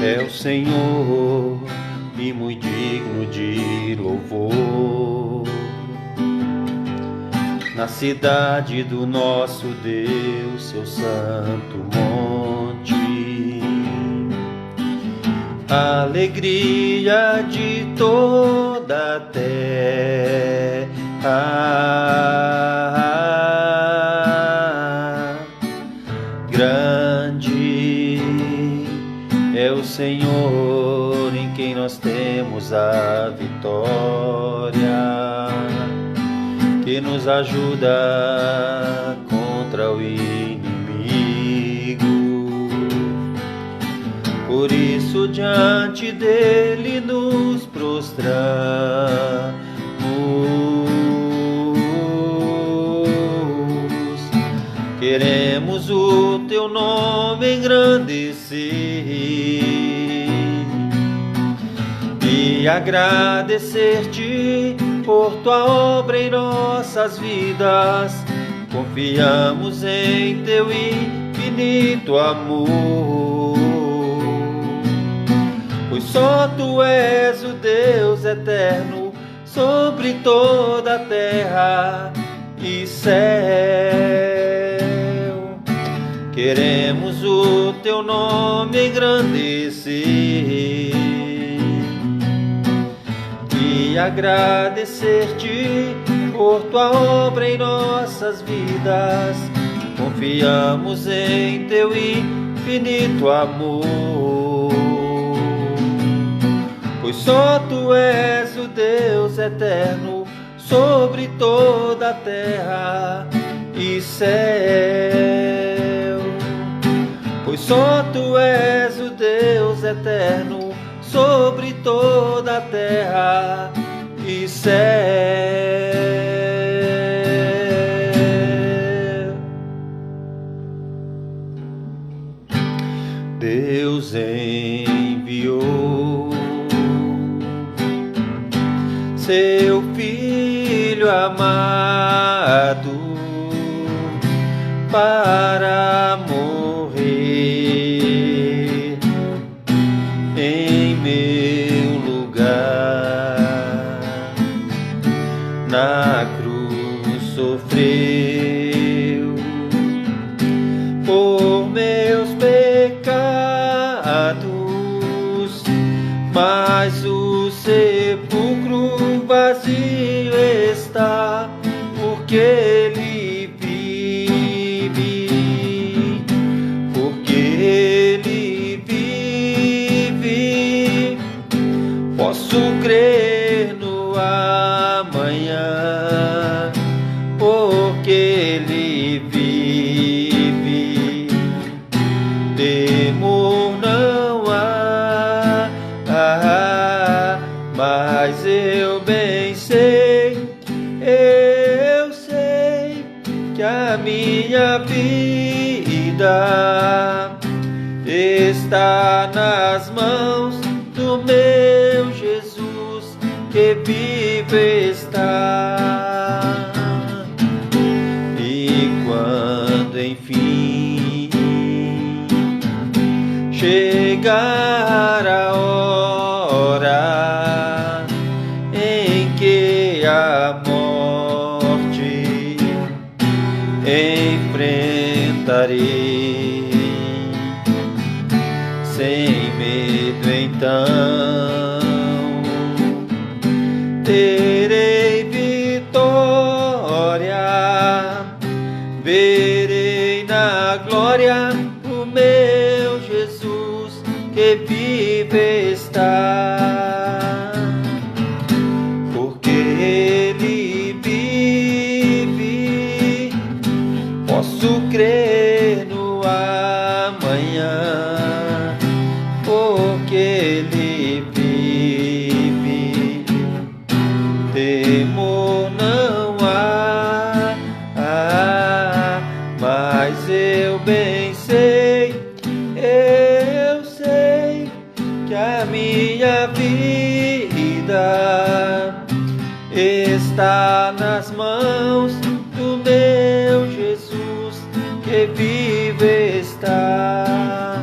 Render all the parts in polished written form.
é o Senhor e muito digno de louvor. Na cidade do nosso Deus, seu santo monte, a alegria de toda a terra. Grande é o Senhor em quem nós temos a vitória, que nos ajuda contra o inimigo. Por isso diante dele nos prostramos, queremos o teu nome engrandecer e agradecer-te por tua obra em nossas vidas. Confiamos em teu infinito amor, pois só tu és o Deus eterno sobre toda a terra e céu. Queremos o teu nome engrandecer e agradecer-te por tua obra em nossas vidas. Confiamos em teu infinito amor, pois só tu és o Deus eterno sobre toda a terra e céu. Pois só tu és o Deus eterno sobre toda a terra e céu. Deus enviou seu Filho amado para morrer em meu lugar. Na cruz sofreu por meus pecados, mas o sepulcro vazio está, porque ele vive, porque ele vive. Posso crer no amanhã, porque ele vive. Temor não há, mas eu bem sei, eu sei que a minha vida está nas mãos do meu Jesus, que vive está. E quando enfim chegar a hora em que a morte enfrentarei, sem medo então terei vitória, verei na glória o meu Jesus, que vive está, porque ele vive. Posso crer no amanhã, porque ele vive. Temor não há, mas eu bem sei, eu sei que a minha vida está nas mãos do meu Jesus, que vive está.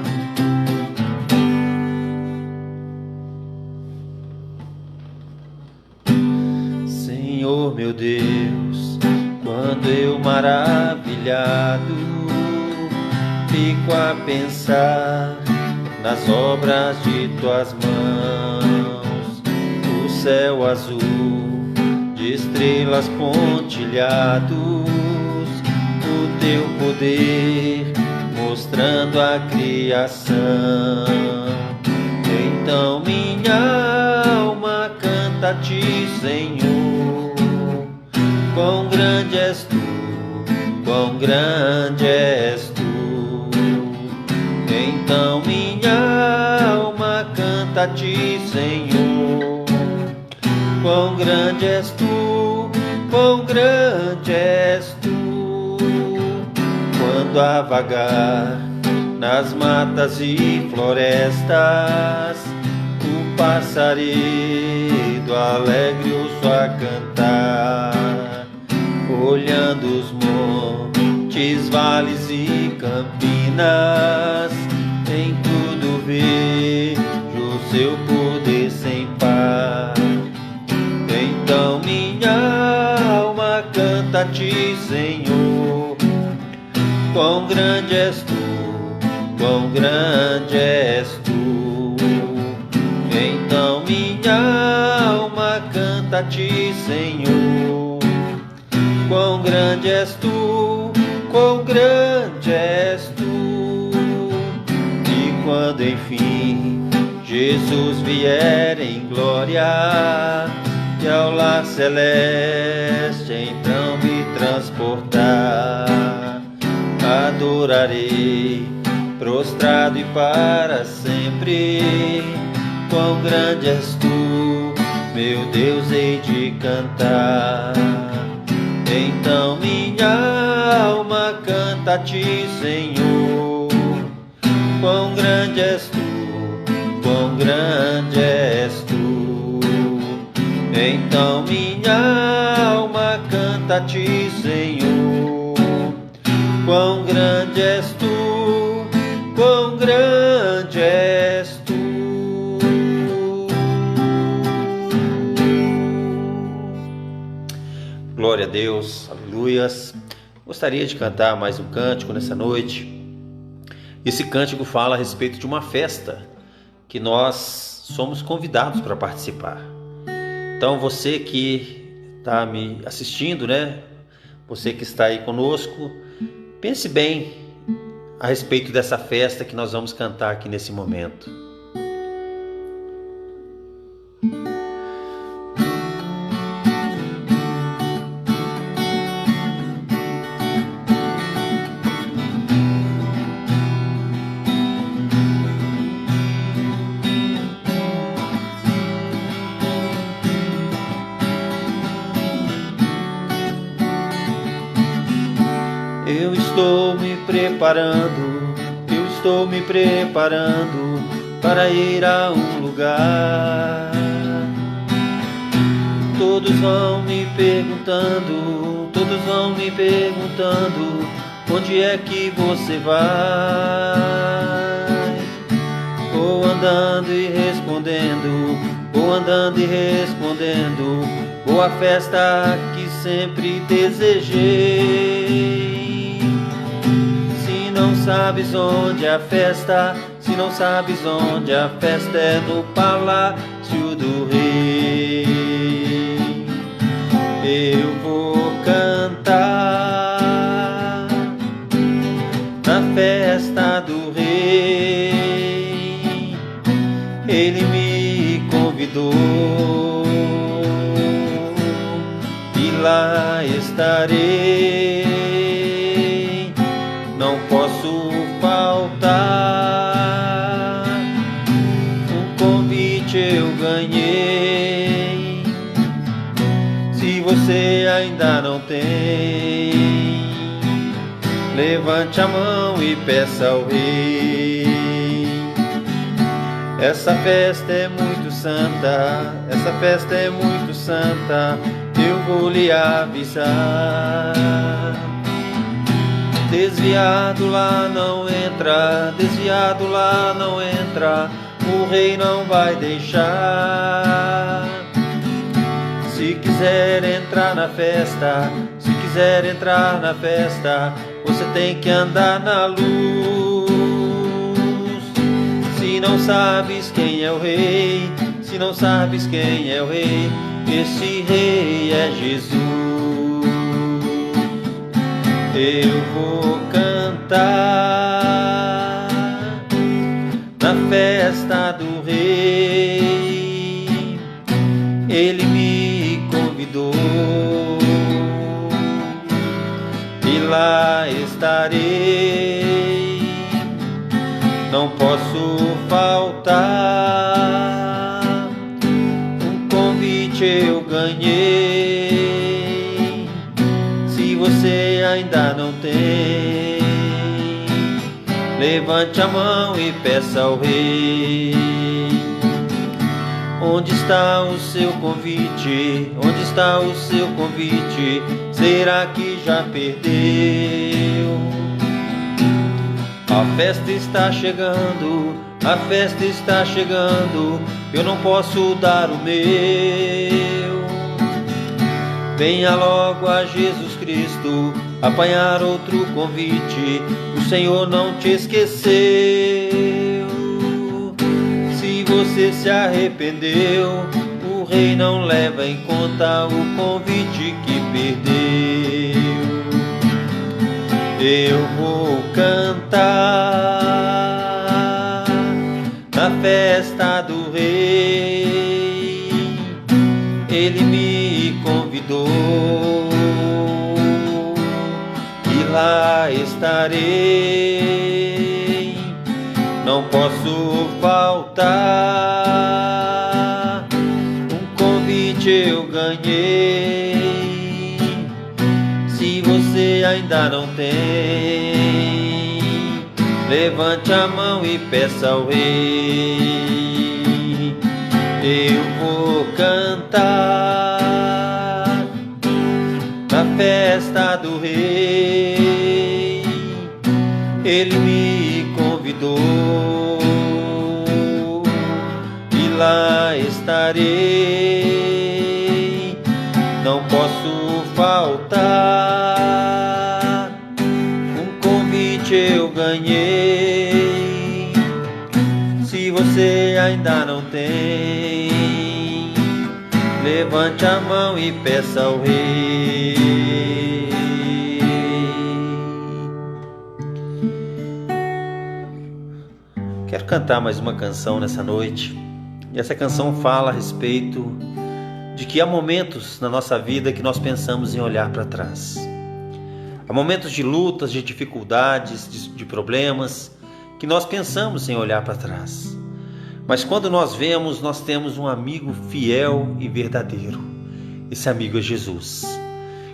meu Deus, quando eu maravilhado fico a pensar nas obras de tuas mãos, o céu azul de estrelas pontilhados, o teu poder mostrando a criação. Então minha alma canta a ti, Senhor, quão grande és tu, quão grande és tu. Então minha alma canta a ti, Senhor, quão grande és tu, quão grande és tu. Quando a vagar nas matas e florestas, o passaredo alegre ouço a cantar, olhando os montes, vales e campinas, em tudo vejo o seu poder sem par. Então minha alma canta a ti, Senhor, quão grande és tu, quão grande és tu. Então minha alma canta a ti, Senhor, quão grande és tu, quão grande és tu. E quando enfim Jesus vier em glória e ao lar celeste então me transportar, adorarei prostrado e para sempre. Quão grande és tu, meu Deus, hei de cantar. Então minha alma canta a ti, Senhor, quão grande és tu, quão grande és tu. Então minha alma canta a ti, Senhor, quão grande és tu, quão grande és tu. Glória a Deus, aleluias. Gostaria de cantar mais um cântico nessa noite. Esse cântico fala a respeito de uma festa que nós somos convidados para participar. Então você que está me assistindo, você que está aí conosco, pense bem a respeito dessa festa que nós vamos cantar aqui nesse momento. Eu estou me preparando para ir a um lugar. Todos vão me perguntando, onde é que você vai? Vou andando e respondendo, vou à festa que sempre desejei. Se não sabes onde é a festa, é no Palácio do Rei. Eu vou cantar na festa do Rei. Ele me convidou e lá estarei. Não posso faltar. Um convite eu ganhei. Se você ainda não tem, levante a mão e peça ao Rei. Essa festa é muito santa, eu vou lhe avisar. Desviado lá não entra, o Rei não vai deixar. Se quiser entrar na festa, se quiser entrar na festa, você tem que andar na luz. Se não sabes quem é o rei, se não sabes quem é o rei, esse rei é Jesus. Eu vou cantar na festa do rei, ele me convidou e lá estarei, não posso faltar. Um convite eu ganhei, se você ainda não tem, levante a mão e peça ao rei. Onde está o seu convite? Onde está o seu convite? Será que já perdeu? A festa está chegando, a festa está chegando, eu não posso dar o meu. Venha logo a Jesus Cristo, apanhar outro convite, o Senhor não te esqueceu. Se você se arrependeu, o rei não leva em conta o convite que perdeu. Eu vou cantar na festa do rei, ele me convidou e lá estarei, não posso faltar. Um convite eu ganhei, se você ainda não tem, levante a mão e peça ao rei. Eu vou cantar na festa do rei, ele me convidou e lá estarei, não posso faltar. Um convite eu ganhei, se você ainda não tem, levante a mão e peça ao rei. Quero cantar mais uma canção nessa noite, e essa canção fala a respeito de que há momentos na nossa vida que nós pensamos em olhar para trás. Há momentos de lutas, de dificuldades, de problemas, que nós pensamos em olhar para trás. Mas quando nós vemos, nós temos um amigo fiel e verdadeiro. Esse amigo é Jesus.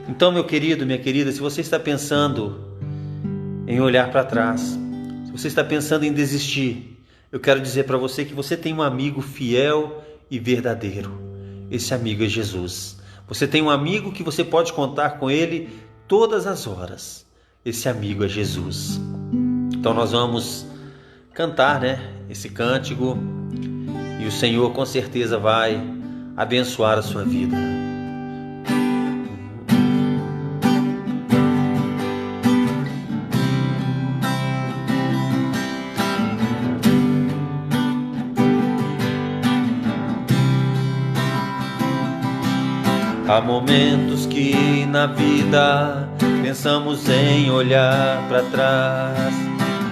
Então, meu querido, minha querida, se você está pensando em olhar para trás, se você está pensando em desistir, eu quero dizer para você que você tem um amigo fiel e verdadeiro. Esse amigo é Jesus. Você tem um amigo que você pode contar com ele todas as horas. Esse amigo é Jesus. Então nós vamos cantar, esse cântico, e o Senhor com certeza vai abençoar a sua vida. Há momentos que na vida pensamos em olhar para trás.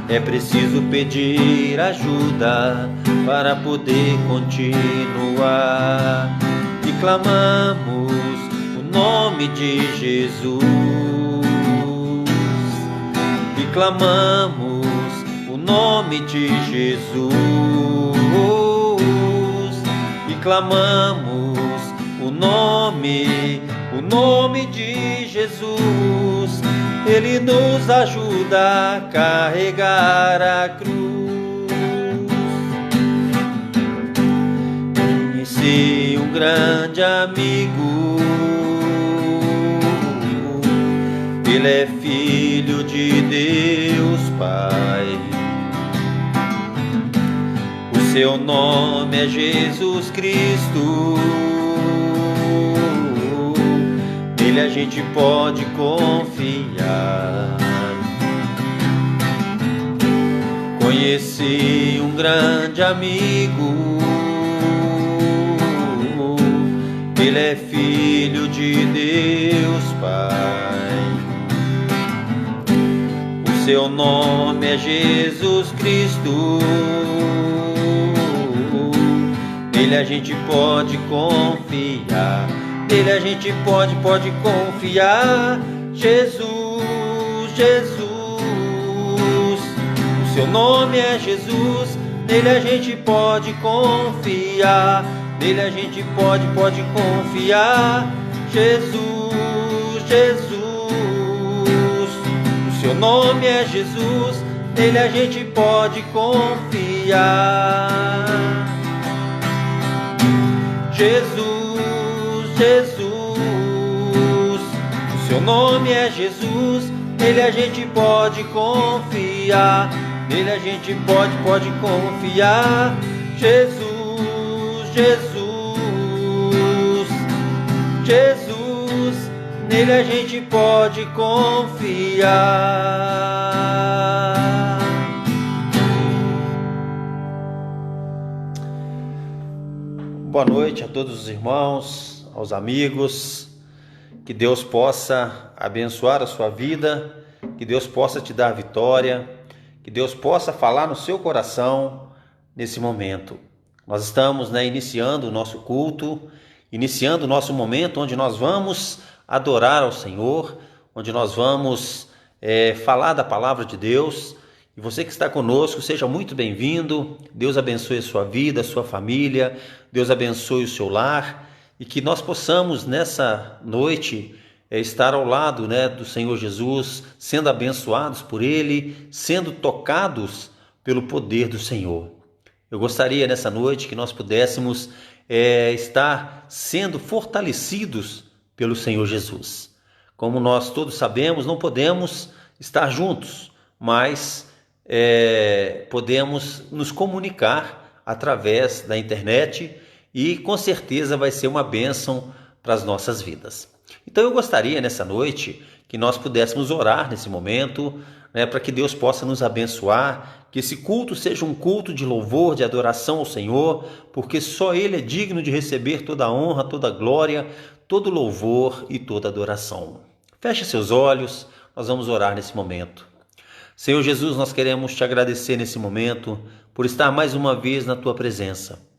É preciso pedir ajuda para poder continuar. E clamamos o nome de Jesus. E clamamos o nome de Jesus. E clamamos o nome de Jesus. Ele nos ajuda a carregar a cruz. Conheci um grande amigo, ele é filho de Deus Pai. O seu nome é Jesus Cristo. nele a gente pode confiar. Conheci um grande amigo, ele é filho de Deus Pai. O seu nome é Jesus Cristo, nele a gente pode confiar. Nele a gente pode confiar. Jesus, Jesus, o seu nome é Jesus, nele a gente pode confiar. Nele a gente pode confiar. Jesus, Jesus, o seu nome é Jesus, nele a gente pode confiar. Jesus, Jesus, o seu nome é Jesus, nele a gente pode confiar. Nele a gente pode confiar. Jesus, Jesus, Jesus, nele a gente pode confiar. Boa noite a todos os irmãos, aos amigos. Que Deus possa abençoar a sua vida, que Deus possa te dar vitória, que Deus possa falar no seu coração nesse momento. Nós estamos iniciando o nosso culto, iniciando o nosso momento onde nós vamos adorar ao Senhor, onde nós vamos falar da palavra de Deus. E você que está conosco, seja muito bem-vindo. Deus abençoe a sua vida, a sua família. Deus abençoe o seu lar. E que nós possamos, nessa noite, estar ao lado do Senhor Jesus, sendo abençoados por Ele, sendo tocados pelo poder do Senhor. Eu gostaria, nessa noite, que nós pudéssemos estar sendo fortalecidos pelo Senhor Jesus. Como nós todos sabemos, não podemos estar juntos, mas podemos nos comunicar através da internet e com certeza vai ser uma bênção para as nossas vidas. Então eu gostaria nessa noite que nós pudéssemos orar nesse momento, para que Deus possa nos abençoar, que esse culto seja um culto de louvor, de adoração ao Senhor, porque só Ele é digno de receber toda a honra, toda a glória, todo louvor e toda adoração. Feche seus olhos, nós vamos orar nesse momento. Senhor Jesus, nós queremos te agradecer nesse momento por estar mais uma vez na tua presença.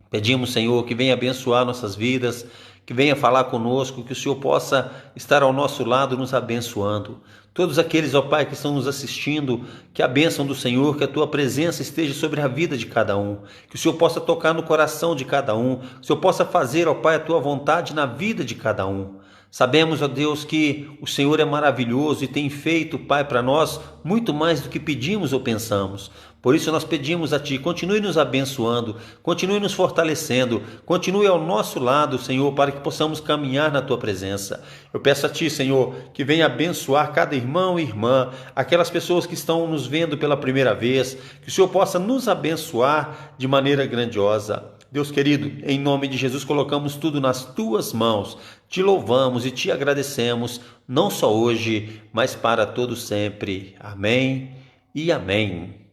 Pedimos, Senhor, que venha abençoar nossas vidas, que venha falar conosco, que o Senhor possa estar ao nosso lado nos abençoando. Todos aqueles, ó Pai, que estão nos assistindo, que a bênção do Senhor, que a tua presença esteja sobre a vida de cada um, que o Senhor possa tocar no coração de cada um, que o Senhor possa fazer, ó Pai, a tua vontade na vida de cada um. Sabemos, ó Deus, que o Senhor é maravilhoso e tem feito, Pai, para nós muito mais do que pedimos ou pensamos. Por isso nós pedimos a Ti, continue nos abençoando, continue nos fortalecendo, continue ao nosso lado, Senhor, para que possamos caminhar na Tua presença. Eu peço a Ti, Senhor, que venha abençoar cada irmão e irmã, aquelas pessoas que estão nos vendo pela primeira vez, que o Senhor possa nos abençoar de maneira grandiosa. Deus querido, em nome de Jesus colocamos tudo nas Tuas mãos, Te louvamos e Te agradecemos, não só hoje, mas para todo sempre. Amém e amém.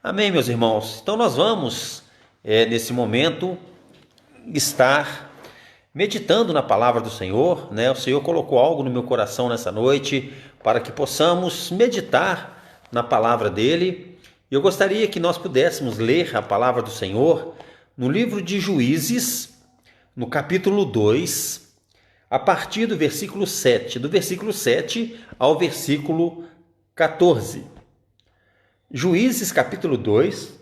Amém, meus irmãos. Então nós vamos, nesse momento, estar meditando na palavra do Senhor, O Senhor colocou algo no meu coração nessa noite para que possamos meditar na palavra dele. Eu gostaria que nós pudéssemos ler a palavra do Senhor no livro de Juízes, no capítulo 2, a partir do versículo 7, do versículo 7 ao versículo 14. Juízes capítulo 2,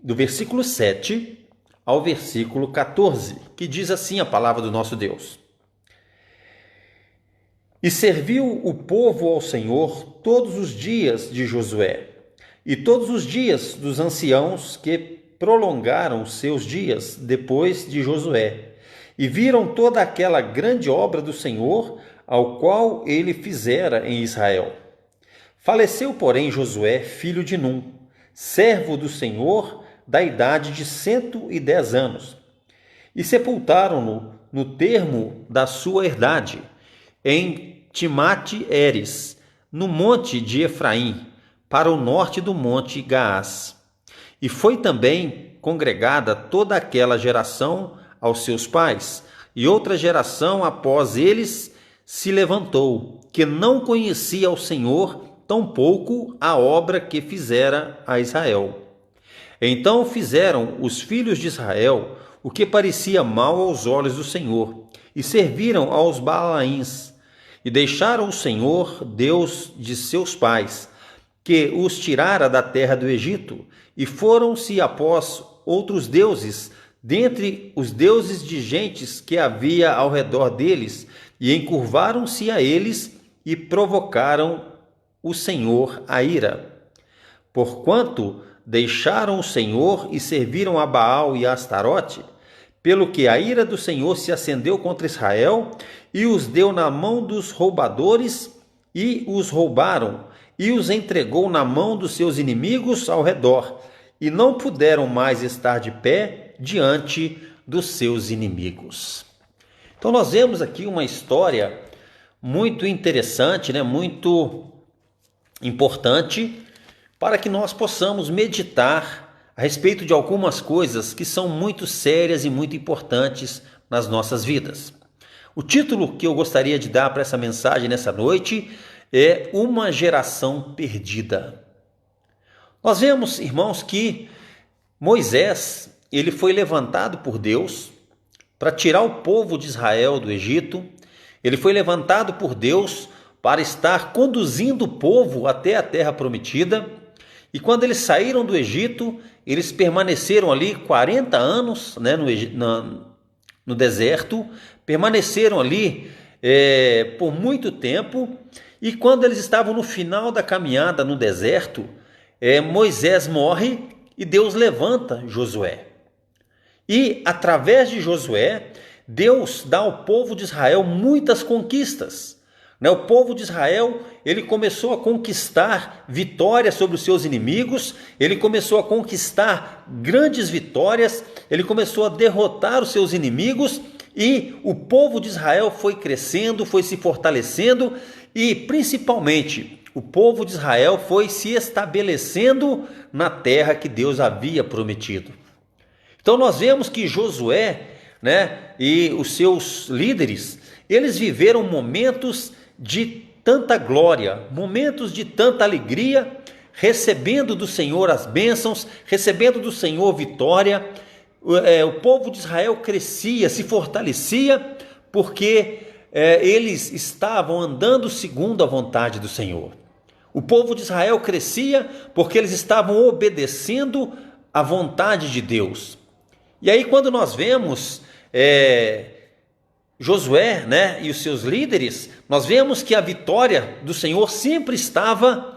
do versículo 7 ao versículo 14, que diz assim a palavra do nosso Deus. E serviu o povo ao Senhor todos os dias de Josué, e todos os dias dos anciãos que prolongaram seus dias depois de Josué, e viram toda aquela grande obra do Senhor, ao qual ele fizera em Israel. Faleceu, porém, Josué, filho de Num, servo do Senhor, da idade de 110 anos. E sepultaram-no no termo da sua herdade, em Timate-Heres, no monte de Efraim, para o norte do monte Gaás. E foi também congregada toda aquela geração aos seus pais, e outra geração após eles se levantou, que não conhecia o Senhor, tampouco a obra que fizera a Israel. Então fizeram os filhos de Israel o que parecia mal aos olhos do Senhor, e serviram aos Baalaíns, e deixaram o Senhor, Deus de seus pais, que os tirara da terra do Egito, e foram-se após outros deuses, dentre os deuses de gentes que havia ao redor deles, e encurvaram-se a eles, e provocaram o Senhor a ira. Porquanto deixaram o Senhor e serviram a Baal e a Astarote, pelo que a ira do Senhor se acendeu contra Israel, e os deu na mão dos roubadores, e os roubaram, e os entregou na mão dos seus inimigos ao redor, e não puderam mais estar de pé diante dos seus inimigos. Então nós vemos aqui uma história muito interessante, muito importante, para que nós possamos meditar a respeito de algumas coisas que são muito sérias e muito importantes nas nossas vidas. O título que eu gostaria de dar para essa mensagem nessa noite é Uma Geração Perdida. Nós vemos, irmãos, que Moisés, ele foi levantado por Deus para tirar o povo de Israel do Egito. Ele foi levantado por Deus para estar conduzindo o povo até a terra prometida. E quando eles saíram do Egito, eles permaneceram ali 40 anos no deserto, permaneceram ali por muito tempo. E quando eles estavam no final da caminhada no deserto, Moisés morre e Deus levanta Josué. E através de Josué, Deus dá ao povo de Israel muitas conquistas. O povo de Israel, ele começou a conquistar vitórias sobre os seus inimigos, ele começou a conquistar grandes vitórias, ele começou a derrotar os seus inimigos, e o povo de Israel foi crescendo, foi se fortalecendo, e principalmente o povo de Israel foi se estabelecendo na terra que Deus havia prometido. Então nós vemos que Josué, e os seus líderes, eles viveram momentos de tanta glória, momentos de tanta alegria, recebendo do Senhor as bênçãos, recebendo do Senhor vitória. O povo de Israel crescia, se fortalecia, porque eles estavam andando segundo a vontade do Senhor. O povo de Israel crescia porque eles estavam obedecendo à vontade de Deus. E aí quando nós vemos Josué, e os seus líderes, nós vemos que a vitória do Senhor sempre estava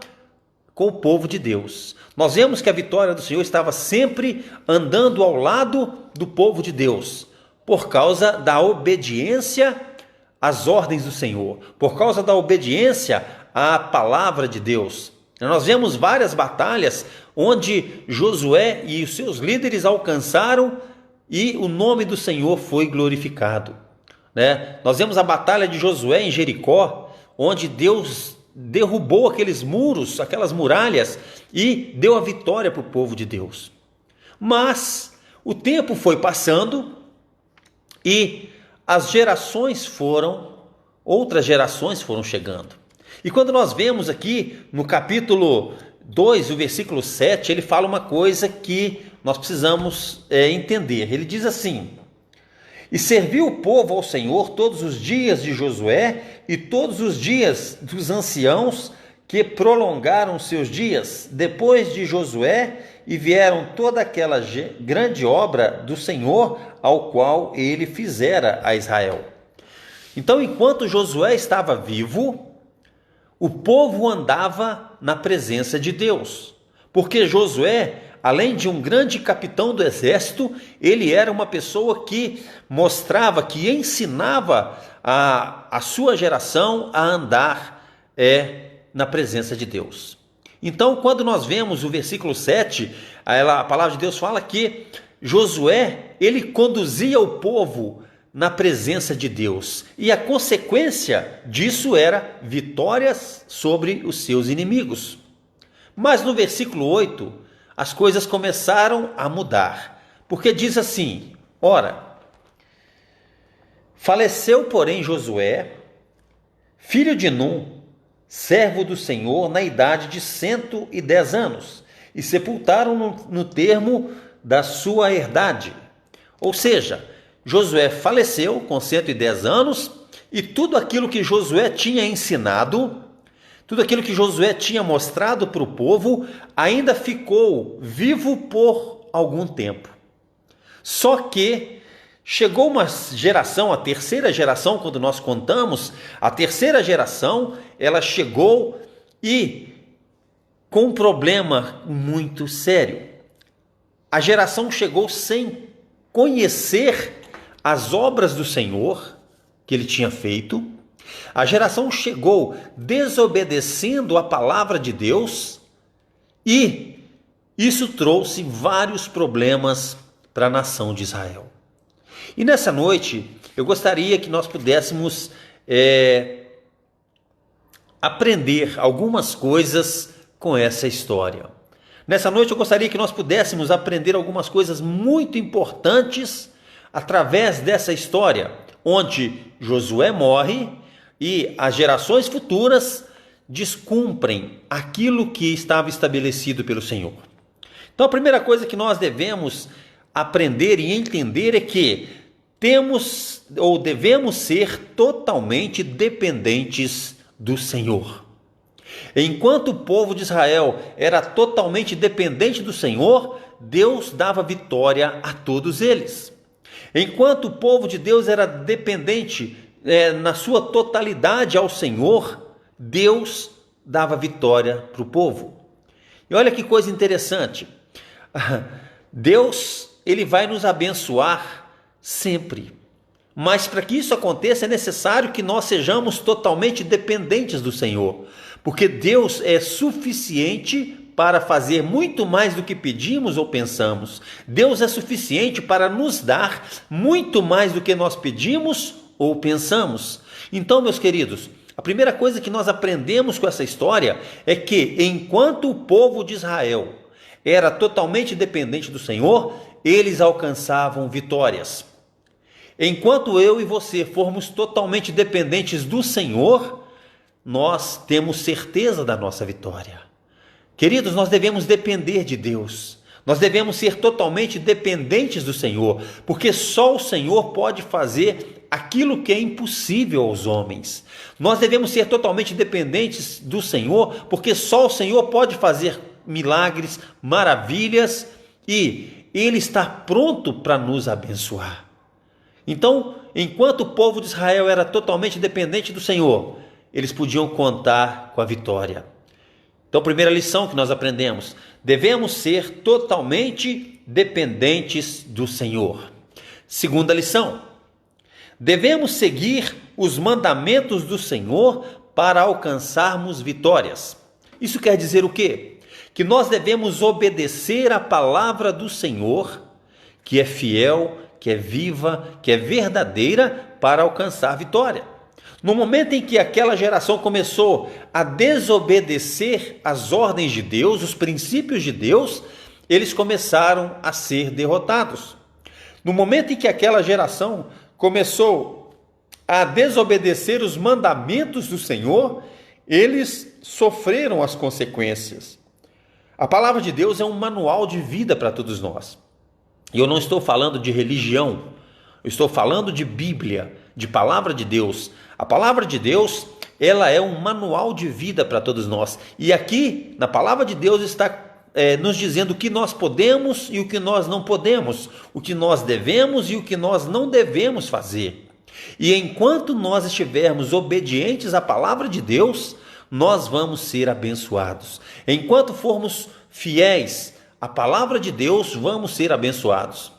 com o povo de Deus. Nós vemos que a vitória do Senhor estava sempre andando ao lado do povo de Deus, por causa da obediência às ordens do Senhor, por causa da obediência à palavra de Deus. Nós vemos várias batalhas onde Josué e os seus líderes alcançaram e o nome do Senhor foi glorificado. Nós vemos a batalha de Josué em Jericó, onde Deus derrubou aqueles muros, aquelas muralhas, e deu a vitória para o povo de Deus. Mas o tempo foi passando e outras gerações foram chegando. E quando nós vemos aqui no capítulo 2, o versículo 7, ele fala uma coisa que nós precisamos entender. Ele diz assim: e serviu o povo ao Senhor todos os dias de Josué e todos os dias dos anciãos que prolongaram seus dias depois de Josué, e vieram toda aquela grande obra do Senhor ao qual ele fizera a Israel. Então, enquanto Josué estava vivo, o povo andava na presença de Deus, porque Josué, além de um grande capitão do exército, ele era uma pessoa que mostrava, que ensinava a sua geração a andar na presença de Deus. Então, quando nós vemos o versículo 7, a palavra de Deus fala que Josué, ele conduzia o povo na presença de Deus. E a consequência disso era vitórias sobre os seus inimigos. Mas no versículo 8, as coisas começaram a mudar. Porque diz assim: ora, faleceu, porém, Josué, filho de Num, servo do Senhor, na idade de 110 anos, e sepultaram no termo da sua herdade. Ou seja, Josué faleceu com 110 anos e tudo aquilo que Josué tinha ensinado, tudo aquilo que Josué tinha mostrado para o povo, ainda ficou vivo por algum tempo. Só que chegou uma geração, a terceira geração, quando nós contamos, a terceira geração, ela chegou e com um problema muito sério. A geração chegou sem conhecer as obras do Senhor que ele tinha feito. A geração chegou desobedecendo a palavra de Deus e isso trouxe vários problemas para a nação de Israel. E nessa noite eu gostaria que nós pudéssemos aprender algumas coisas com essa história. Nessa noite eu gostaria que nós pudéssemos aprender algumas coisas muito importantes através dessa história, onde Josué morre e as gerações futuras descumprem aquilo que estava estabelecido pelo Senhor. Então a primeira coisa que nós devemos aprender e entender é que temos ou devemos ser totalmente dependentes do Senhor. Enquanto o povo de Israel era totalmente dependente do Senhor, Deus dava vitória a todos eles. Enquanto o povo de Deus era dependente na sua totalidade ao Senhor, Deus dava vitória para o povo. E olha que coisa interessante, Deus, ele vai nos abençoar sempre, mas para que isso aconteça é necessário que nós sejamos totalmente dependentes do Senhor, porque Deus é suficiente para fazer muito mais do que pedimos ou pensamos. Deus é suficiente para nos dar muito mais do que nós pedimos ou pensamos. Então, meus queridos, a primeira coisa que nós aprendemos com essa história é que enquanto o povo de Israel era totalmente dependente do Senhor, eles alcançavam vitórias. Enquanto eu e você formos totalmente dependentes do Senhor, nós temos certeza da nossa vitória. Queridos, nós devemos depender de Deus. Nós devemos ser totalmente dependentes do Senhor, porque só o Senhor pode fazer aquilo que é impossível aos homens. Nós devemos ser totalmente dependentes do Senhor, porque só o Senhor pode fazer milagres, maravilhas, e Ele está pronto para nos abençoar. Então, enquanto o povo de Israel era totalmente dependente do Senhor, eles podiam contar com a vitória. Então, primeira lição que nós aprendemos: devemos ser totalmente dependentes do Senhor. Segunda lição: devemos seguir os mandamentos do Senhor para alcançarmos vitórias. Isso quer dizer o quê? Que nós devemos obedecer a palavra do Senhor, que é fiel, que é viva, que é verdadeira, para alcançar vitória. No momento em que aquela geração começou a desobedecer as ordens de Deus, os princípios de Deus, eles começaram a ser derrotados. No momento em que aquela geração começou a desobedecer os mandamentos do Senhor, eles sofreram as consequências. A palavra de Deus é um manual de vida para todos nós. E eu não estou falando de religião, eu estou falando de Bíblia, de palavra de Deus. A palavra de Deus, ela é um manual de vida para todos nós. E aqui, na palavra de Deus, está nos dizendo o que nós podemos e o que nós não podemos, o que nós devemos e o que nós não devemos fazer. E enquanto nós estivermos obedientes à palavra de Deus, nós vamos ser abençoados. Enquanto formos fiéis à palavra de Deus, vamos ser abençoados.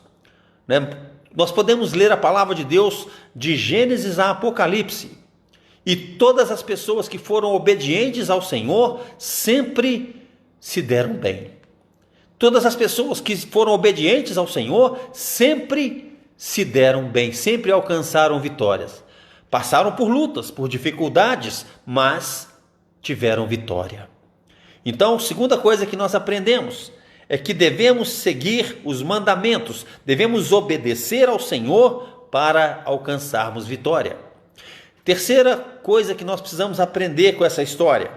Nós podemos ler a palavra de Deus de Gênesis a Apocalipse, e todas as pessoas que foram obedientes ao Senhor sempre se deram bem. Todas as pessoas que foram obedientes ao Senhor sempre se deram bem, sempre alcançaram vitórias. Passaram por lutas, por dificuldades, mas tiveram vitória. Então, segunda coisa que nós aprendemos é que devemos seguir os mandamentos, devemos obedecer ao Senhor para alcançarmos vitória. Terceira coisa que nós precisamos aprender com essa história: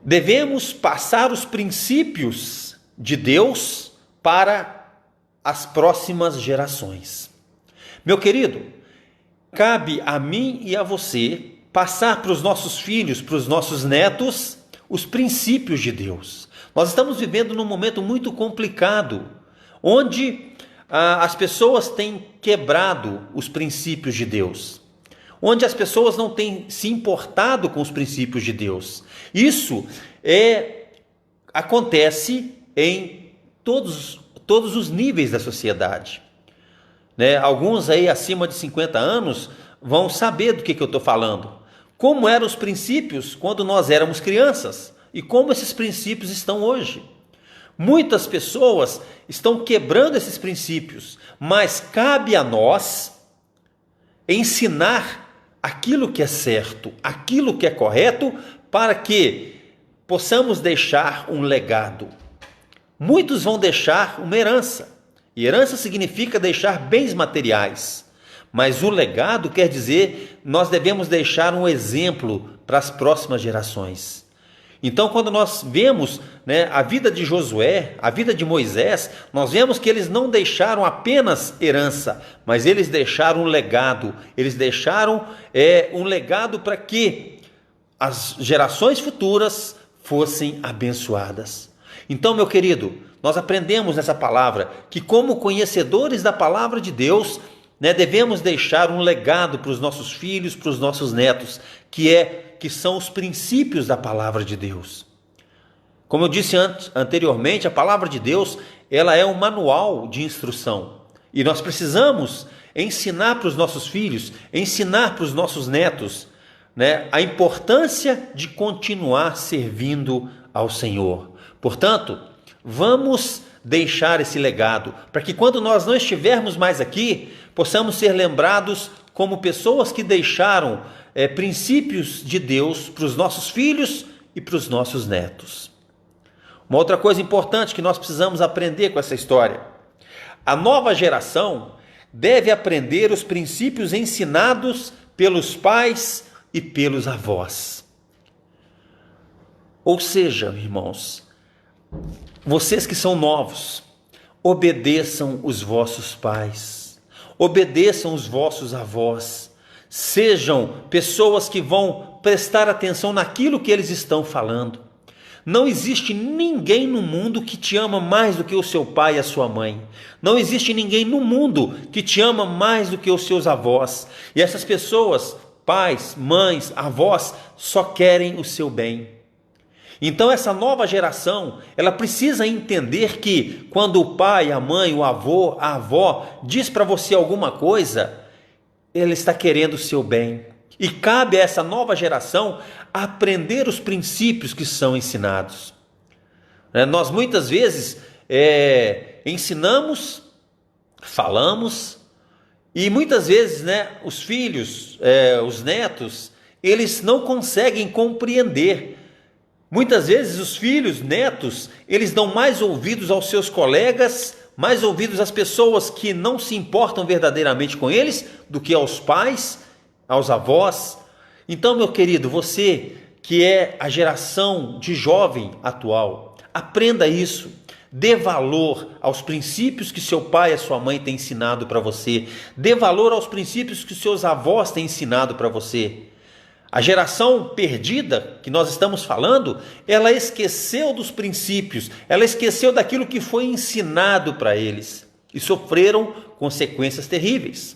devemos passar os princípios de Deus para as próximas gerações. Meu querido, cabe a mim e a você passar para os nossos filhos, para os nossos netos, os princípios de Deus. Nós estamos vivendo num momento muito complicado, onde as pessoas têm quebrado os princípios de Deus, onde as pessoas não têm se importado com os princípios de Deus. Isso acontece em todos os níveis da sociedade. Alguns aí acima de 50 anos vão saber do que eu estou falando. Como eram os princípios quando nós éramos crianças e como esses princípios estão hoje. Muitas pessoas estão quebrando esses princípios, mas cabe a nós ensinar aquilo que é certo, aquilo que é correto, para que possamos deixar um legado. Muitos vão deixar uma herança, e herança significa deixar bens materiais. Mas o legado quer dizer, nós devemos deixar um exemplo para as próximas gerações. Então, quando nós vemos a vida de Josué, a vida de Moisés, nós vemos que eles não deixaram apenas herança, mas eles deixaram um legado. Eles deixaram um legado para que as gerações futuras fossem abençoadas. Então, meu querido, nós aprendemos nessa palavra que, como conhecedores da palavra de Deus, devemos deixar um legado para os nossos filhos, para os nossos netos, que são os princípios da palavra de Deus. Como eu disse anteriormente, a palavra de Deus, ela é um manual de instrução. E nós precisamos ensinar para os nossos filhos, ensinar para os nossos netos, a importância de continuar servindo ao Senhor. Portanto, vamos deixar esse legado, para que quando nós não estivermos mais aqui, possamos ser lembrados como pessoas que deixaram princípios de Deus para os nossos filhos e para os nossos netos. Uma outra coisa importante que nós precisamos aprender com essa história: a nova geração deve aprender os princípios ensinados pelos pais e pelos avós. Ou seja, irmãos, vocês que são novos, obedeçam os vossos pais, obedeçam os vossos avós, sejam pessoas que vão prestar atenção naquilo que eles estão falando. Não existe ninguém no mundo que te ama mais do que o seu pai e a sua mãe. Não existe ninguém no mundo que te ama mais do que os seus avós. E essas pessoas, pais, mães, avós, só querem o seu bem. Então essa nova geração, ela precisa entender que quando o pai, a mãe, o avô, a avó diz para você alguma coisa, ele está querendo o seu bem. E cabe a essa nova geração aprender os princípios que são ensinados. Nós muitas vezes ensinamos, falamos, e muitas vezes os filhos, os netos, eles não conseguem compreender. Muitas vezes os filhos, netos, eles dão mais ouvidos aos seus colegas, mais ouvidos às pessoas que não se importam verdadeiramente com eles, do que aos pais, aos avós. Então, meu querido, você que é a geração de jovem atual, aprenda isso. Dê valor aos princípios que seu pai e a sua mãe têm ensinado para você. Dê valor aos princípios que seus avós têm ensinado para você. A geração perdida que nós estamos falando, ela esqueceu dos princípios, ela esqueceu daquilo que foi ensinado para eles e sofreram consequências terríveis.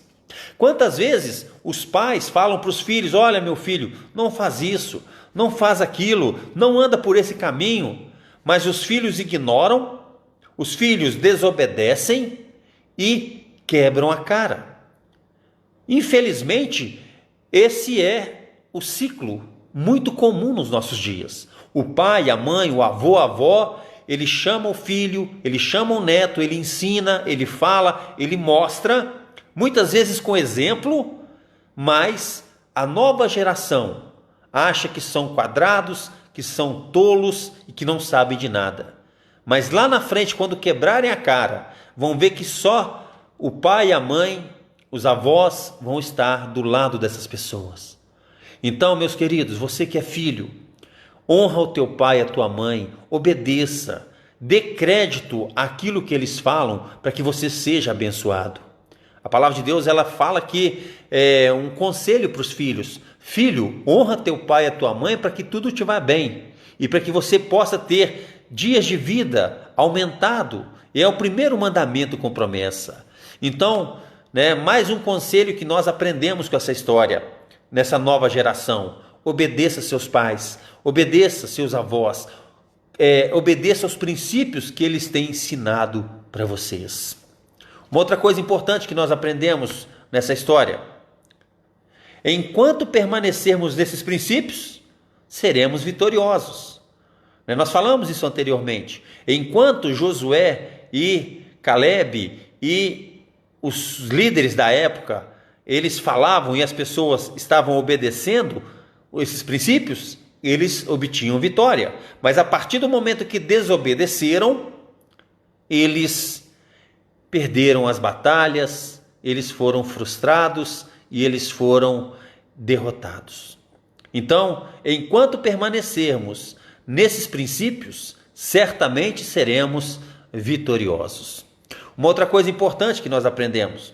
Quantas vezes os pais falam para os filhos: olha, meu filho, não faz isso, não faz aquilo, não anda por esse caminho, mas os filhos ignoram, os filhos desobedecem e quebram a cara. Infelizmente, esse é o ciclo muito comum nos nossos dias. O pai, a mãe, o avô, a avó, ele chama o filho, ele chama o neto, ele ensina, ele fala, ele mostra, muitas vezes com exemplo, mas a nova geração acha que são quadrados, que são tolos e que não sabem de nada. Mas lá na frente, quando quebrarem a cara, vão ver que só o pai e a mãe, os avós, vão estar do lado dessas pessoas. Então, meus queridos, você que é filho, honra o teu pai e a tua mãe, obedeça, dê crédito àquilo que eles falam para que você seja abençoado. A palavra de Deus, ela fala que é um conselho para os filhos: filho, honra teu pai e a tua mãe para que tudo te vá bem e para que você possa ter dias de vida aumentado. E é o primeiro mandamento com promessa. Então, mais um conselho que nós aprendemos com essa história, nessa nova geração: obedeça seus pais, obedeça seus avós, obedeça aos princípios que eles têm ensinado para vocês. Uma outra coisa importante que nós aprendemos nessa história: enquanto permanecermos nesses princípios, seremos vitoriosos. Nós falamos isso anteriormente. Enquanto Josué e Caleb e os líderes da época, eles falavam e as pessoas estavam obedecendo esses princípios, eles obtinham vitória. Mas a partir do momento que desobedeceram, eles perderam as batalhas, eles foram frustrados e eles foram derrotados. Então, enquanto permanecermos nesses princípios, certamente seremos vitoriosos. Uma outra coisa importante que nós aprendemos: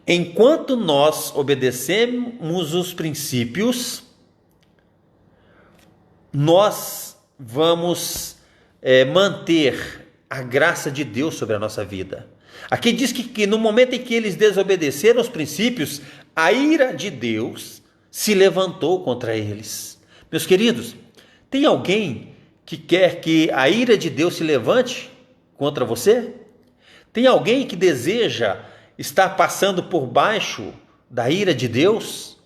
enquanto nós obedecemos os princípios, nós vamos manter a graça de Deus sobre a nossa vida. Aqui diz que no momento em que eles desobedeceram os princípios, a ira de Deus se levantou contra eles. Meus queridos, tem alguém que quer que a ira de Deus se levante contra você? Tem alguém que deseja estar passando por baixo da ira de Deus?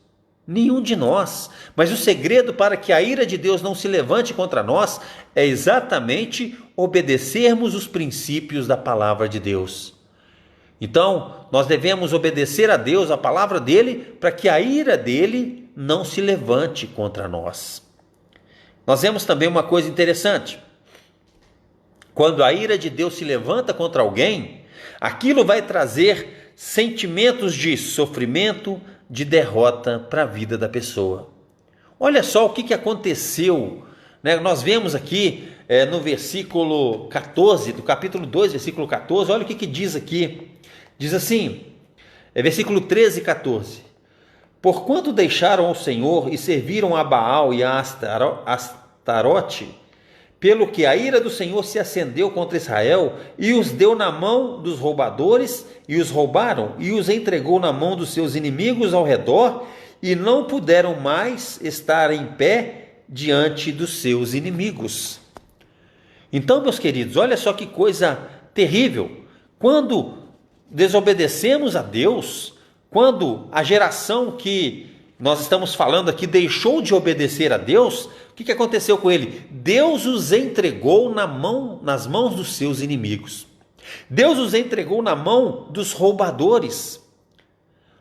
Nenhum de nós. Mas o segredo para que a ira de Deus não se levante contra nós é exatamente obedecermos os princípios da palavra de Deus. Então, nós devemos obedecer a Deus, a palavra dele, para que a ira dele não se levante contra nós. Nós vemos também uma coisa interessante: quando a ira de Deus se levanta contra alguém, aquilo vai trazer sentimentos de sofrimento, de derrota para a vida da pessoa. Olha só o que aconteceu, nós vemos aqui no versículo 14, do capítulo 2, versículo 14, olha o que diz aqui. Diz assim, versículo 13 e 14: porquanto deixaram ao Senhor e serviram a Baal e a Astarote, pelo que a ira do Senhor se acendeu contra Israel e os deu na mão dos roubadores e os roubaram e os entregou na mão dos seus inimigos ao redor e não puderam mais estar em pé diante dos seus inimigos. Então, meus queridos, olha só que coisa terrível. Quando desobedecemos a Deus, quando a geração que nós estamos falando aqui deixou de obedecer a Deus, o que aconteceu com ele? Deus os entregou nas mãos dos seus inimigos. Deus os entregou na mão dos roubadores.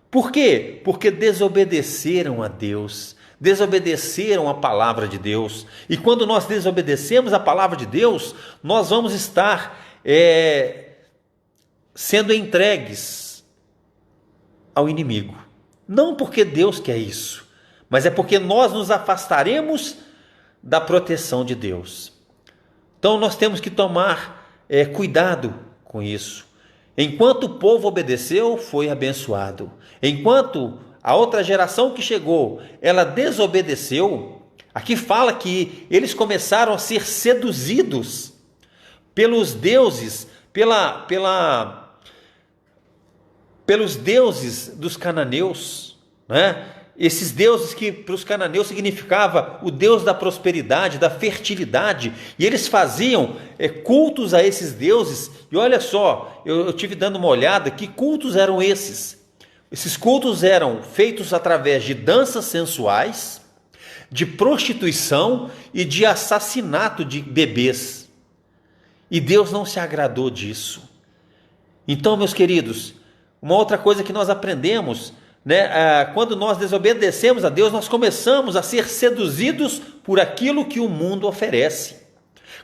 Por quê? Porque desobedeceram a Deus, desobedeceram a palavra de Deus. E quando nós desobedecemos a palavra de Deus, nós vamos estar sendo entregues ao inimigo. Não porque Deus quer isso, mas é porque nós nos afastaremos da proteção de Deus. Então nós temos que tomar cuidado com isso. Enquanto o povo obedeceu, foi abençoado. Enquanto a outra geração que chegou, ela desobedeceu, aqui fala que eles começaram a ser seduzidos pelos deuses, pelos deuses dos cananeus, Esses deuses que para os cananeus significava o Deus da prosperidade, da fertilidade, e eles faziam cultos a esses deuses. E olha só, eu tive dando uma olhada, que cultos eram esses? Esses cultos eram feitos através de danças sensuais, de prostituição e de assassinato de bebês. E Deus não se agradou disso. Então, meus queridos, uma outra coisa que nós aprendemos, quando nós desobedecemos a Deus, nós começamos a ser seduzidos por aquilo que o mundo oferece.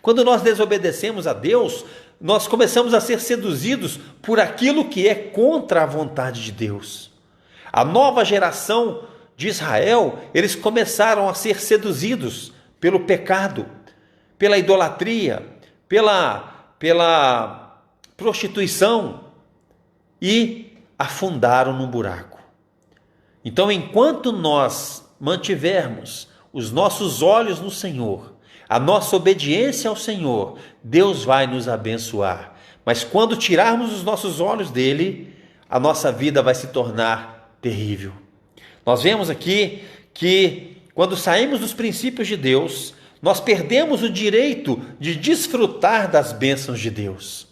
Quando nós desobedecemos a Deus, nós começamos a ser seduzidos por aquilo que é contra a vontade de Deus. A nova geração de Israel, eles começaram a ser seduzidos pelo pecado, pela idolatria, pela prostituição e afundaram num buraco. Então, enquanto nós mantivermos os nossos olhos no Senhor, a nossa obediência ao Senhor, Deus vai nos abençoar. Mas quando tirarmos os nossos olhos dele, a nossa vida vai se tornar terrível. Nós vemos aqui que quando saímos dos princípios de Deus, nós perdemos o direito de desfrutar das bênçãos de Deus.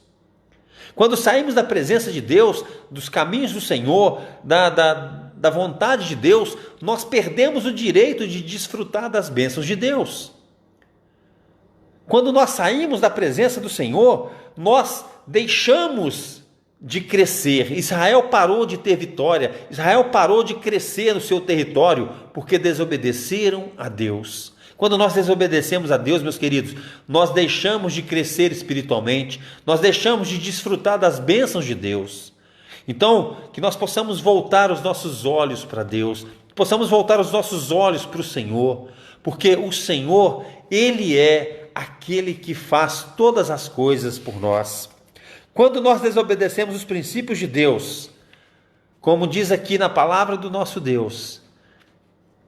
Quando saímos da presença de Deus, dos caminhos do Senhor, da vontade de Deus, nós perdemos o direito de desfrutar das bênçãos de Deus. Quando nós saímos da presença do Senhor, nós deixamos de crescer. Israel parou de ter vitória, Israel parou de crescer no seu território, porque desobedeceram a Deus. Quando nós desobedecemos a Deus, meus queridos, nós deixamos de crescer espiritualmente, nós deixamos de desfrutar das bênçãos de Deus. Então, que nós possamos voltar os nossos olhos para Deus, possamos voltar os nossos olhos para o Senhor, porque o Senhor, Ele é aquele que faz todas as coisas por nós. Quando nós desobedecemos os princípios de Deus, como diz aqui na palavra do nosso Deus,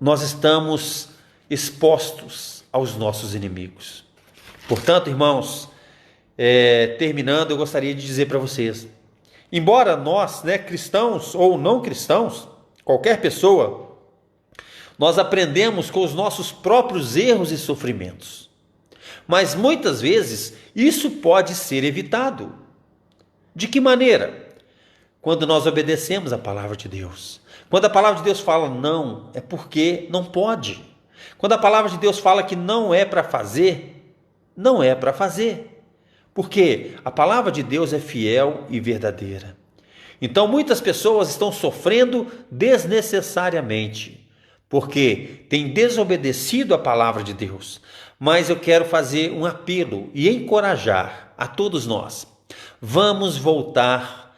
nós estamos expostos aos nossos inimigos. Portanto, irmãos, terminando, eu gostaria de dizer para vocês, embora nós, cristãos ou não cristãos, qualquer pessoa, nós aprendemos com os nossos próprios erros e sofrimentos. Mas muitas vezes isso pode ser evitado. De que maneira? Quando nós obedecemos a palavra de Deus. Quando a palavra de Deus fala não, é porque não pode. Quando a palavra de Deus fala que não é para fazer, não é para fazer. Porque a palavra de Deus é fiel e verdadeira. Então muitas pessoas estão sofrendo desnecessariamente, porque têm desobedecido a palavra de Deus. Mas eu quero fazer um apelo e encorajar a todos nós. Vamos voltar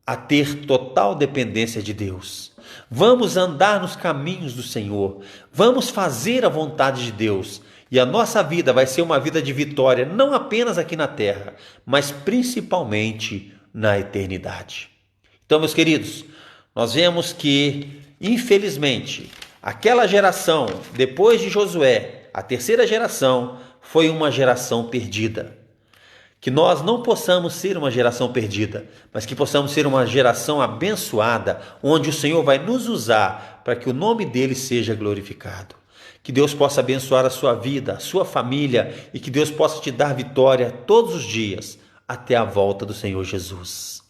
a ter total dependência de Deus. Vamos andar nos caminhos do Senhor. Vamos fazer a vontade de Deus. E a nossa vida vai ser uma vida de vitória, não apenas aqui na terra, mas principalmente na eternidade. Então, meus queridos, nós vemos que, infelizmente, aquela geração, depois de Josué, a terceira geração, foi uma geração perdida. Que nós não possamos ser uma geração perdida, mas que possamos ser uma geração abençoada, onde o Senhor vai nos usar para que o nome dele seja glorificado. Que Deus possa abençoar a sua vida, a sua família, e que Deus possa te dar vitória todos os dias, até a volta do Senhor Jesus.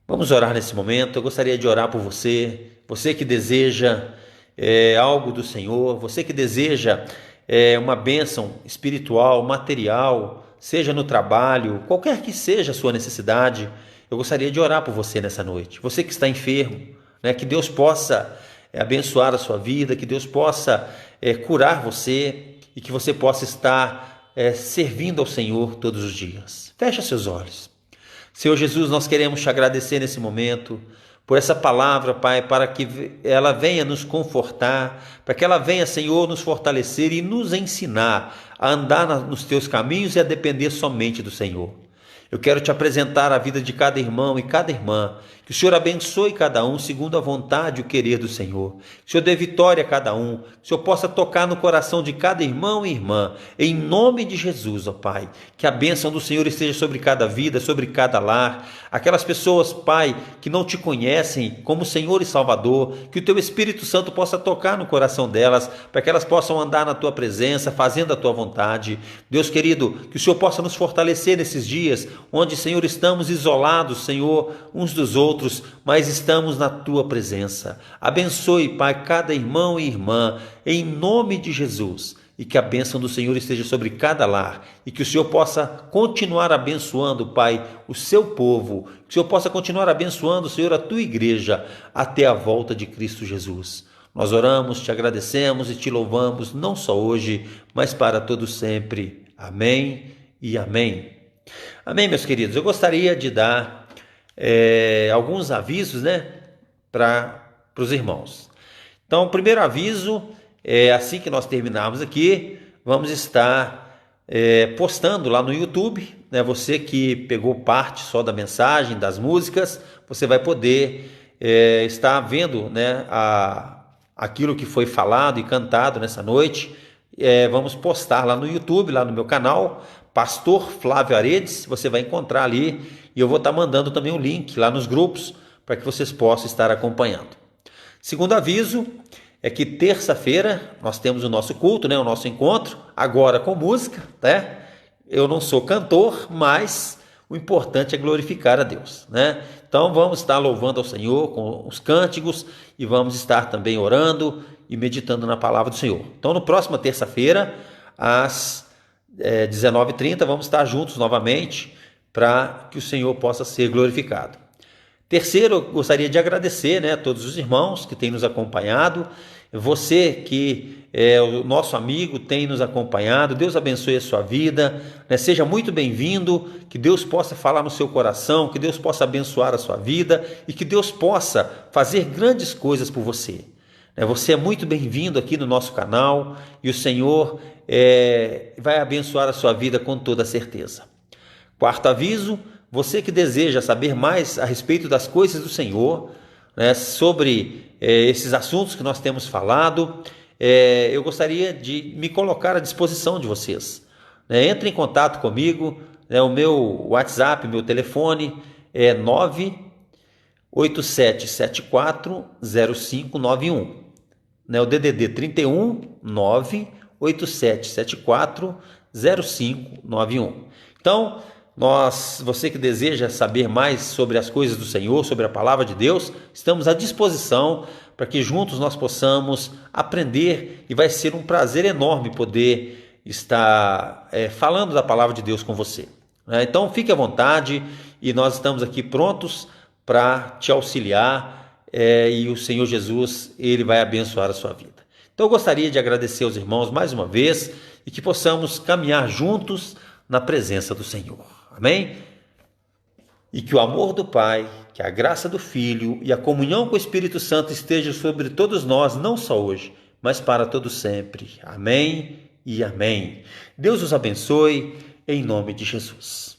Vamos orar nesse momento. Eu gostaria de orar por você, você que deseja algo do Senhor, você que deseja uma bênção espiritual, material, seja no trabalho, qualquer que seja a sua necessidade, eu gostaria de orar por você nessa noite. Você que está enfermo, que Deus possa abençoar a sua vida, que Deus possa curar você e que você possa estar servindo ao Senhor todos os dias. Feche seus olhos. Senhor Jesus, nós queremos te agradecer nesse momento por essa palavra, Pai, para que ela venha nos confortar, para que ela venha, Senhor, nos fortalecer e nos ensinar a andar nos teus caminhos e a depender somente do Senhor. Eu quero te apresentar a vida de cada irmão e cada irmã, que o Senhor abençoe cada um segundo a vontade e o querer do Senhor. Que o Senhor dê vitória a cada um, que o Senhor possa tocar no coração de cada irmão e irmã, em nome de Jesus, ó Pai. Que a bênção do Senhor esteja sobre cada vida, sobre cada lar. Aquelas pessoas, Pai, que não te conhecem como Senhor e Salvador, que o teu Espírito Santo possa tocar no coração delas, para que elas possam andar na tua presença, fazendo a tua vontade. Deus querido, que o Senhor possa nos fortalecer nesses dias, onde, Senhor, estamos isolados, Senhor, uns dos outros, mas estamos na Tua presença. Abençoe, Pai, cada irmão e irmã, em nome de Jesus, e que a bênção do Senhor esteja sobre cada lar, e que o Senhor possa continuar abençoando, Pai, o seu povo, que o Senhor possa continuar abençoando, Senhor, a Tua igreja, até a volta de Cristo Jesus. Nós oramos, te agradecemos e te louvamos, não só hoje, mas para todo sempre. Amém e amém. Amém, meus queridos. Eu gostaria de dar alguns avisos, para os irmãos. Então, o primeiro aviso é assim que nós terminarmos aqui, vamos estar postando lá no YouTube, Você que pegou parte só da mensagem, das músicas, você vai poder estar vendo, aquilo que foi falado e cantado nessa noite. Vamos postar lá no YouTube, lá no meu canal, Pastor Flávio Aredes, você vai encontrar ali, e eu vou estar mandando também um link lá nos grupos, para que vocês possam estar acompanhando. Segundo aviso, é que terça-feira nós temos o nosso culto, o nosso encontro, agora com música, Eu não sou cantor, mas o importante é glorificar a Deus, Então vamos estar louvando ao Senhor com os cânticos e vamos estar também orando e meditando na palavra do Senhor. Então, na próxima terça-feira, às 19h30, vamos estar juntos novamente para que o Senhor possa ser glorificado. Terceiro, eu gostaria de agradecer a todos os irmãos que têm nos acompanhado. Você que é o nosso amigo, tem nos acompanhado. Deus abençoe a sua vida, Seja muito bem-vindo, que Deus possa falar no seu coração, que Deus possa abençoar a sua vida e que Deus possa fazer grandes coisas por você. Você é muito bem-vindo aqui no nosso canal e o Senhor vai abençoar a sua vida com toda certeza. Quarto aviso, você que deseja saber mais a respeito das coisas do Senhor, sobre esses assuntos que nós temos falado, eu gostaria de me colocar à disposição de vocês. Entre em contato comigo, o meu WhatsApp, meu telefone é 987740591. O DDD 31 987740591. Então, você que deseja saber mais sobre as coisas do Senhor, sobre a palavra de Deus, estamos à disposição para que juntos nós possamos aprender, e vai ser um prazer enorme poder estar falando da palavra de Deus com você. Então fique à vontade e nós estamos aqui prontos para te auxiliar e o Senhor Jesus, Ele vai abençoar a sua vida. Então eu gostaria de agradecer aos irmãos mais uma vez e que possamos caminhar juntos na presença do Senhor. Amém? E que o amor do Pai, que a graça do Filho e a comunhão com o Espírito Santo estejam sobre todos nós, não só hoje, mas para todo sempre. Amém e amém. Deus os abençoe, em nome de Jesus.